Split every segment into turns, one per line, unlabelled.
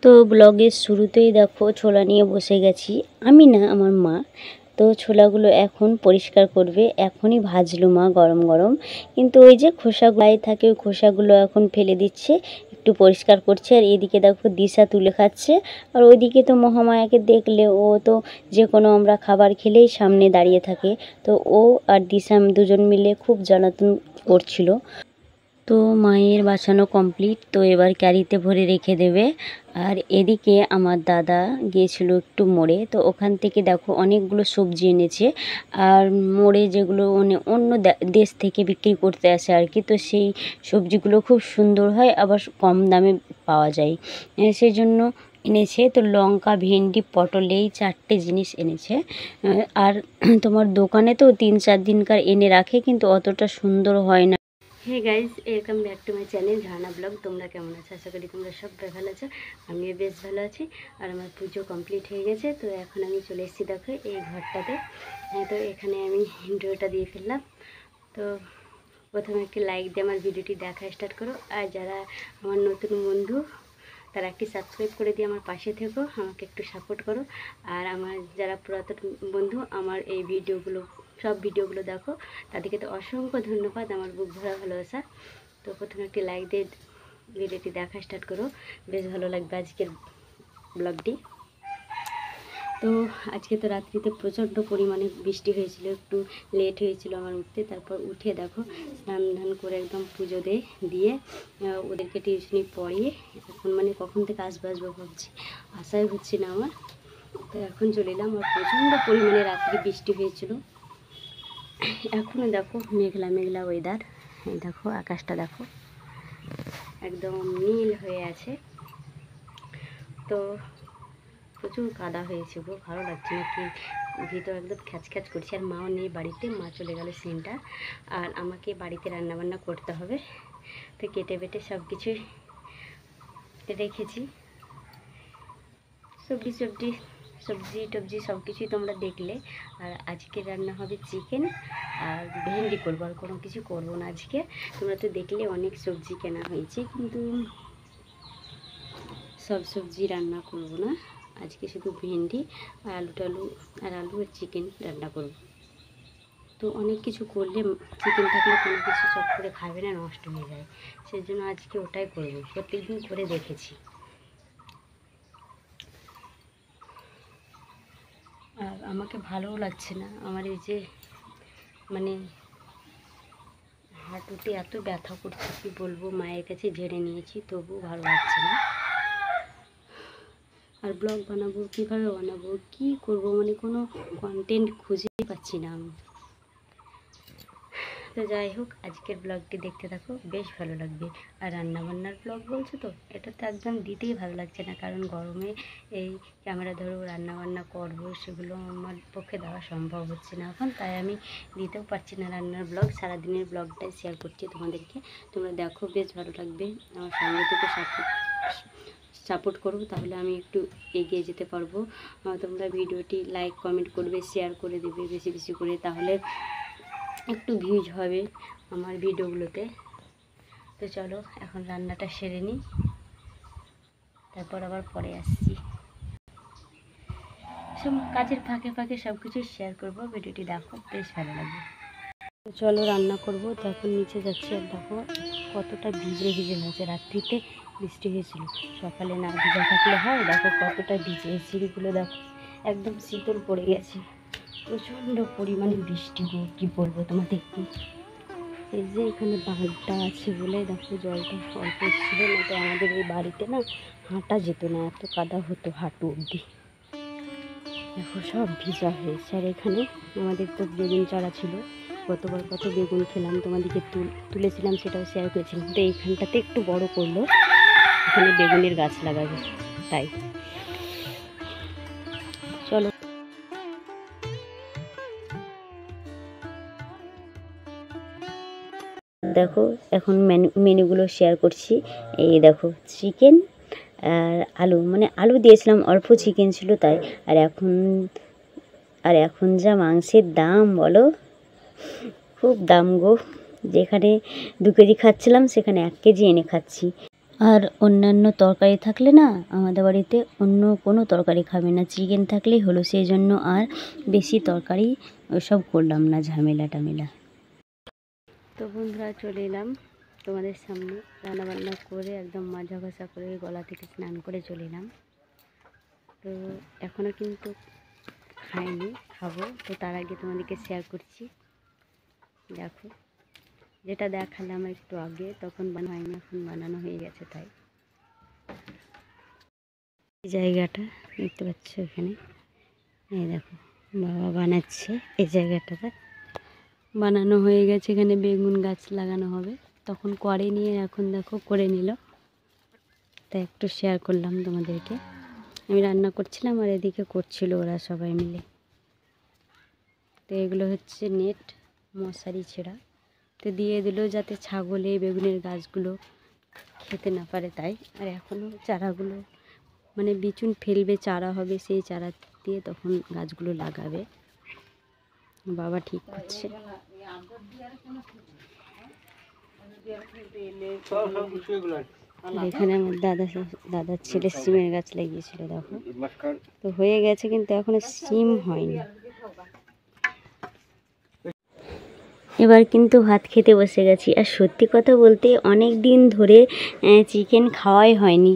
তো ব্লগের শুরুতেই দেখো ছোলা নিয়ে বসে গেছি, আমি না আমার মা। তো ছোলাগুলো এখন পরিষ্কার করবে, এখনই ভাজলো মা গরম গরম। কিন্তু ওই যে খোসাগুলো থাকে, ওই খোসাগুলো এখন ফেলে দিচ্ছে, একটু পরিষ্কার করছে। আর এদিকে দেখো দিশা তুলে খাচ্ছে, আর ওইদিকে তো মহামায়াকে দেখলে ও তো যে কোনো আমরা খাবার খেলেই সামনে দাঁড়িয়ে থাকে। তো ও আর দিশা দুজন মিলে খুব জ্বালাতন করছিল। তো মায়ের বাছানো কমপ্লিট, তো এবার ক্যারিতে ভরে রেখে দেবে। আর এদিকে আমার দাদা গিয়েছিল একটু মোড়ে, তো ওখান থেকে দেখো অনেকগুলো সবজি এনেছে। আর মোড়ে যেগুলো অন্য দেশ থেকে বিক্রি করতে আসে আর কি, তো সেই সবজিগুলো খুব সুন্দর হয়, আবার কম দামে পাওয়া যায়, সেই জন্য এনেছে। তো লঙ্কা, ভেন্ডি, পটল, এই 4টে জিনিস এনেছে। আর তোমার দোকানে তো 3-4 দিনকার এনে রাখে, কিন্তু অতটা সুন্দর হয় না। Hey guys, welcome back to my channel Jharna vlog. তোমরা কেমন আছো? আশা করি তোমরা সবাই ভালো আছো, আমিও বেশ ভালো আছি। আর আমার পুজো কমপ্লিট হয়ে গেছে, তো এখন আমি চলে এসেছি দেখো এই ঘরটাতে। তো এখানে আমি ইন্ট্রোটা দিয়ে ফেললাম। তো প্রথমে একটি লাইক দিয়ে আমার ভিডিওটি দেখা স্টার্ট করো, আর যারা আমার নতুন বন্ধু তারা একটি সাবস্ক্রাইব করে দিয়ে আমার পাশে থেকো, আমাকে একটু সাপোর্ট করো। আর আমার যারা পুরাতন বন্ধু আমার এই সব ভিডিওগুলো দেখো, তাদেরকে তো অসংখ্য ধন্যবাদ, আমার বুক ভরা ভালোবাসা। তো প্রথমে একটি লাইক দিয়ে ভিডিওটি দেখা স্টার্ট করো, বেশ ভালো লাগবে আজকের ব্লগটি। তো আজকে তো রাত্রিতে প্রচণ্ড পরিমাণে বৃষ্টি হয়েছিল, একটু লেট হয়েছিল আমার উঠতে। তারপর উঠে দেখো স্নান ধান করে একদম পুজো দিয়ে ওদেরকে টিউশনি পড়িয়ে এখন কখন থেকে আসবো ভাবছি, আশাই হচ্ছে না আমার। তো এখন চলে এলাম। আর প্রচণ্ড পরিমাণে রাত্রি বৃষ্টি হয়েছিল, এখনও দেখো মেঘলা মেঘলা ওয়েদার। দেখো আকাশটা দেখো একদম নীল হয়ে আছে। তো প্রচুর কাদা হয়েছে গো, ভালো লাগছে না, কি ভিতর একদম খ্যাচ করছে। আর মাও নেই বাড়িতে, মা চলে গেল সেন্টার। আর আমাকে বাড়িতে রান্নাবান্না করতে হবে, তো কেটে বেটে সব কিছুই রেখেছি। সবজি টবজি সব কিছুই তোমরা দেখলে। আর আজকে রান্না হবে চিকেন আর ভেন্ডি করবো, আর কোনো কিছু করবো না আজকে। তোমরা তো দেখলে অনেক সবজি কেনা হয়েছে, কিন্তু সব সবজি রান্না করব না আজকে, শুধু ভেন্ডি আর আলু আর চিকেন রান্না করব। তো অনেক কিছু করলে চিকেন থাকলে কোনো কিছু চট করে খাবে না, নষ্ট হয়ে যায়, সেই জন্য আজকে ওটাই করব। প্রত্যেকদিন করে দেখেছি। আর আমাকে ভালোও লাগছে না, আমার এই যে হাঁটুতে এত ব্যথা করছে, কি বলবো, মায়ের কাছে ঝেড়ে নিয়েছি তবুও ভালো লাগছে না। আর ব্লগ বানাবো কীভাবে বানাবো, কি করব, কোনো কন্টেন্ট খুঁজেই পাচ্ছি না আমি। তো যাই হোক, আজকের ব্লগটি দেখতে থাকো, বেশ ভালো লাগবে। আর রান্নাবান্নার ব্লগ বলছো তো, এটা তো একদম দিতেই ভালো লাগছে না, কারণ গরমে এই ক্যামেরা ধরো রান্নাবান্না করবো, সেগুলো আমার পক্ষে দেওয়া সম্ভব হচ্ছে না এখন, তাই আমি দিতেও পারছি না রান্নার ব্লগ। সারাদিনের ব্লগটাই শেয়ার করছি তোমাদেরকে, তোমরা দেখো, বেশ ভালো লাগবে। আমার সঙ্গে থেকে সাপোর্ট করো, তাহলে আমি একটু এগিয়ে যেতে পারবো। তোমরা ভিডিওটি লাইক কমেন্ট করবে, শেয়ার করে দেবে বেশি বেশি করে, তাহলে একটু ভিউজ হবে আমার ভিডিওগুলোতে। তো চলো এখন রান্নাটা সেরে নিই, তারপর আবার পরে আসছি। সব কাজের ফাঁকে সব কিছু শেয়ার করবো, ভিডিওটি দেখো, বেশ ভালো লাগবে। তো চলো রান্না করব। তো এখন নিচে যাচ্ছি, আর দেখো কতটা ভিজে হয়েছে, রাত্রিতে বৃষ্টি হয়েছিল, সকালে না ভিজা থাকলে হয়। দেখো কতটা ভিজে, সিঁড়িগুলো দেখো একদম শীতল পড়ে গেছে, প্রচণ্ড পরিমাণে বৃষ্টি গো, কী বলবো তোমাদেরকে। এই যে এখানে বাঁধটা আছে বলে দেখো জলটা অল্প ছিল, না তো আমাদের এই বাড়িতে না হাঁটা যেত না, এত কাদা হতো হাঁটু অবধি। দেখো সব ভিজা হয়েছে। আর এখানে আমাদের তো বেগুন চারা ছিল, গতবার কত বেগুন খেলাম, তোমাদেরকে তুলেছিলাম, সেটাও শেয়ার করেছিলাম। তো এইখানটাতে একটু বড় করলো, এখানে বেগুনের গাছ লাগাবে, তাই চলো। দেখো এখন মেনুগুলো শেয়ার করছি। এই দেখো চিকেন আর আলু, আলু দিয়েছিলাম, অল্প চিকেন ছিল তাই। আর এখন যা মাংসের দাম বলো, খুব দাম গো। যেখানে 2 কেজি খাচ্ছিলাম সেখানে 1 কেজি এনে খাচ্ছি। আর অন্যান্য তরকারি থাকলে না আমাদের বাড়িতে অন্য কোনো তরকারি খাবে না, চিকেন থাকলেই হলো। সেই জন্য আর বেশি তরকারি ওসব করলাম না, ঝামেলা টামেলা। তো বন্ধুরা চলে এলাম তোমাদের সামনে, রান্নাবান্না করে একদম মাজা ঘষা করে গলা থেকে স্নান করে চলে এলাম। তো এখনও কিন্তু খাইনি, খাবো। তো তার আগে তোমাদেরকে শেয়ার করছি। দেখো, যেটা দেখালাম একটু আগে তখন বানানো হয়নি, এখন বানানো হয়ে গেছে। তাই এই জায়গাটা দেখতে পাচ্ছ এখানে, এই দেখো বাবা বানাচ্ছে। এই জায়গাটাতে বানানো হয়ে গেছে, এখানে বেগুন গাছ লাগানো হবে, তখন করে নিয়ে এখন দেখো করে নিল। তাই একটু শেয়ার করলাম তোমাদেরকে। আমি রান্না করছিলাম আর এদিকে করছিল ওরা সবাই মিলে। তো এগুলো হচ্ছে নেট, মশারি ছেঁড়া। তো দিয়ে দিল যাতে ছাগলে বেগুনের গাছগুলো খেতে না পারে তাই। আর এখনও চারাগুলো মানে বিচুন ফেলবে, চারা হবে, সেই চারা দিয়ে তখন গাছগুলো লাগাবে। বাবা ঠিক করছে। এখানে আমার দাদার ছেলে সিমের গাছ লাগিয়েছিল, দেখো তো হয়ে গেছে, কিন্তু এখনো সিম হয়নি। এবার কিন্তু ভাত খেতে বসে গেছি। আর সত্যি কথা বলতে অনেক দিন ধরে চিকেন খাওয়াই হয়নি,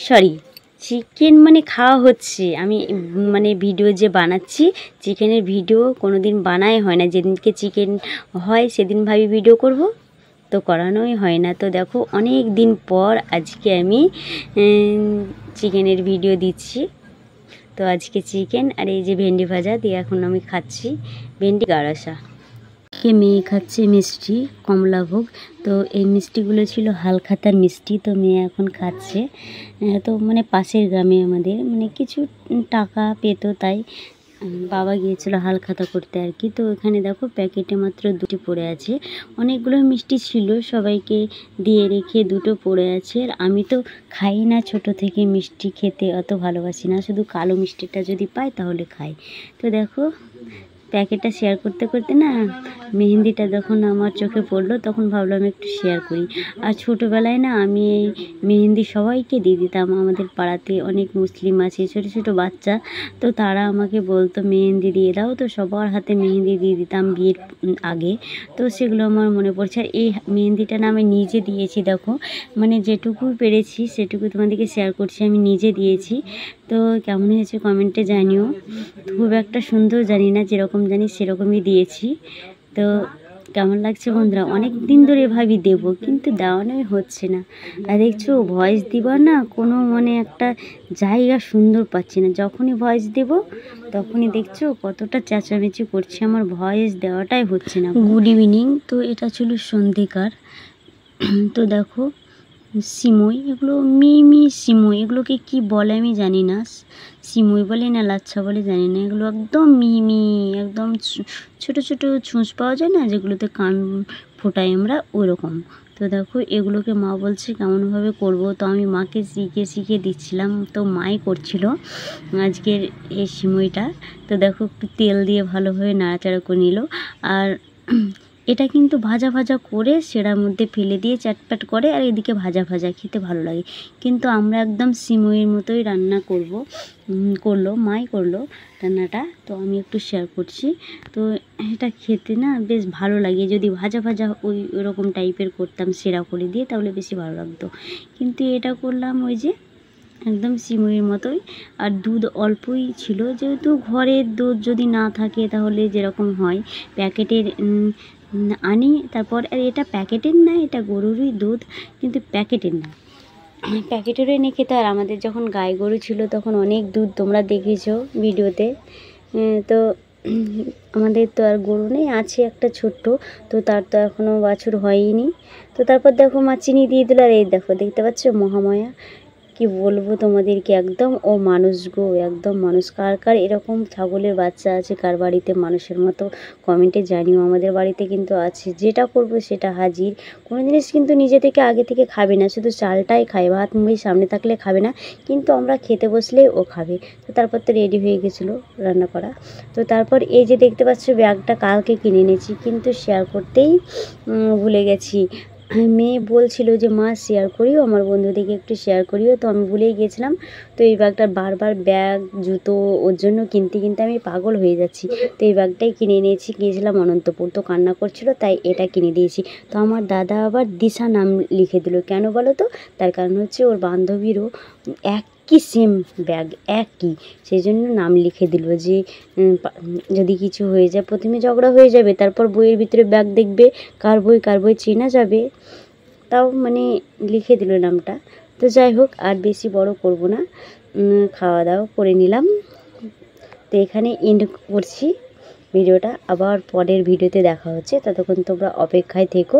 সরি চিকেন মানে খাওয়া হচ্ছে, আমি মানে ভিডিও যে বানাচ্ছি চিকেনের ভিডিও কোনো দিন বানাই হয় না। যেদিনকে চিকেন হয় সেদিন ভাবি ভিডিও করব, তো করানোই হয় না। তো দেখো অনেক দিন পর আজকে আমি চিকেনের ভিডিও দিচ্ছি। তো আজকে চিকেন আর এই যে ভেন্ডি ভাজা দিয়ে এখন আমি খাচ্ছি ভেন্ডি গাড়াসা। মেয়ে খাচ্ছে মিষ্টি কমলাভোগ। তো এই মিষ্টিগুলো ছিল হালখাতার মিষ্টি, তো মেয়ে এখন খাচ্ছে। তো মানে পাশের গ্রামে আমাদের মানে কিছু টাকা পেত, তাই বাবা গিয়েছিল হালখাতা করতে আর কি। তো এখানে দেখো প্যাকেটে মাত্র 2টি পড়ে আছে, অনেকগুলো মিষ্টি ছিল, সবাইকে দিয়ে রেখে 2টো পড়ে আছে। আর আমি তো খাই না, ছোট থেকে মিষ্টি খেতে অত ভালোবাসি না, শুধু কালো মিষ্টিটা যদি পাই তাহলে খাই। তো দেখো প্যাকেটটা শেয়ার করতে করতে না মেহেন্দিটা যখন আমার চোখে পড়লো তখন ভাবলাম একটু শেয়ার করি। আর ছোটোবেলায় না আমি এই মেহেন্দি সবাইকে দিয়ে দিতাম। আমাদের পাড়াতে অনেক মুসলিম আছে, ছোটো ছোটো বাচ্চা, তো তারা আমাকে বলতো মেহেন্দি দিয়ে দাও, তো সবার হাতে মেহেন্দি দিয়ে দিতাম বিয়ের আগে। তো সেগুলো আমার মনে পড়ছে। আর এই মেহেন্দিটা না আমি নিজে দিয়েছি, দেখো মানে যেটুকু পেরেছি সেটুকু তোমাদেরকে শেয়ার করছি, আমি নিজে দিয়েছি। তো কেমন হয়েছে কমেন্টে জানিও। খুব একটা সুন্দর জানি না, যেরকম জানি সেরকমই দিয়েছি। তো কেমন লাগছে বন্ধুরা? অনেক দিন ধরে ভাবি দেব, কিন্তু দেওয়ানোই হচ্ছে না। আর দেখছো ভয়েস দিবার না কোনো মানে একটা জায়গা সুন্দর পাচ্ছি না। যখনই ভয়েস দেব তখনই দেখছো কতটা চেঁচামেচি করছে, আমার ভয়েস দেওয়াটাই হচ্ছে না। Good evening. তো এটা ছিল সন্ধ্যেকার। তো দেখো সিমই, এগুলো মিমি সিমই, এগুলোকে কি বলে আমি জানি না, সিমই বলে না লাচ্ছা বলে জানি না। এগুলো একদম মিমি, একদম ছোট ছোট ছুঁচ পাওয়া যায় না যেগুলোতে কান ফোটাই আমরা, ওই রকম। তো দেখো এগুলোকে মা বলছে কেমনভাবে করব, তো আমি মাকে শিখে শিখে দিচ্ছিলাম। তো মাই করছিল আজকের এই সিমইটা। তো দেখো একটু তেল দিয়ে ভালোভাবে নাড়াচাড়া করে নিল। আর এটা কিন্তু ভাজা ভাজা করে সেটার মধ্যে ফেলে দিয়ে চাটপাট করে, আর এদিকে ভাজা ভাজা খেতে ভালো লাগে। কিন্তু আমরা একদম সিমইয়ের মতোই রান্না করলো মাই করলো রান্নাটা, তো আমি একটু শেয়ার করছি। তো এটা খেতে না বেশ ভালো লাগে, যদি ভাজা ভাজা ওরকম টাইপের করতাম সেরা করে দিয়ে তাহলে বেশি ভালো লাগতো। কিন্তু এটা করলাম ওই যে একদম সিমইয়ের মতোই। আর দুধ অল্পই ছিল, যেহেতু ঘরের দুধ যদি না থাকে তাহলে যেরকম হয় প্যাকেটের আনি। তারপর আর এটা প্যাকেটের না, এটা গরুরই দুধ, কিন্তু প্যাকেটের না, প্যাকেটেরও এনে খেতে। আর আমাদের যখন গাই গরু ছিল তখন অনেক দুধ তোমরা দেখেছো ভিডিওতে। তো আমাদের তো আর গরু নেই, আছে একটা ছোট্ট, তো তার তো এখনও বাছুর হয়নি। তো তারপর দেখো মা চিনি দিয়ে দিল। আর এই দেখো দেখতে পাচ্ছ মহামায়া, কি বলবো তোমাদেরকে, একদম ও মানুষ গো, একদম মানুষ। কার কার এরকম ছাগলের বাচ্চা আছে, কার বাড়িতে মানুষের মতো কমেন্টে জানিও। আমাদের বাড়িতে কিন্তু আছে, যেটা করব সেটা হাজির। কোনো জিনিস কিন্তু নিজে থেকে আগে থেকে খাবে না, শুধু চালটাই খায়, ভাত মুড়ি সামনে থাকলে খাবে না, কিন্তু আমরা খেতে বসলেই ও খাবে। তো তারপর তো রেডি হয়ে গেছিলো রান্না করা। তো তারপর এই যে দেখতে পাচ্ছ ব্যাগটা কালকে কিনে এনেছি, কিন্তু শেয়ার করতেই ভুলে গেছি। মেয়ে বলছিল যে মা শেয়ার করিও, আমার বন্ধুদেরকে একটু শেয়ার করিও, তো আমি ভুলেই গেছিলাম। তো এই ব্যাগটার বারবার ব্যাগ জুতো ওর জন্য কিনতে কিনতে আমি পাগল হয়ে যাচ্ছি। তো এই ব্যাগটাই কিনে নিয়েছি, গিয়েছিলাম অনন্তপুর, তো কান্না করছিল তাই এটা কিনে দিয়েছি। তো আমার দাদা আবার দিশা নাম লিখে দিল, কেন বলো তো? তার কারণ হচ্ছে ওর বান্ধবীরও একই সেম ব্যাগ, একই, সেই জন্য নাম লিখে দিল যে যদি কিছু হয়ে যায়, প্রথমে ঝগড়া হয়ে যাবে, তারপর বইয়ের ভিতরে ব্যাগ দেখবে কার বই চেনা যাবে, তাও মানে লিখে দিল নামটা। তো যাই হোক, আর বেশি বড় করব না, খাওয়া দাওয়া করে নিলাম। তো এখানে এন্ড করছি ভিডিওটা, আবার পরের ভিডিওতে দেখা হচ্ছে, ততক্ষণ তোমরা অপেক্ষায় থেকো।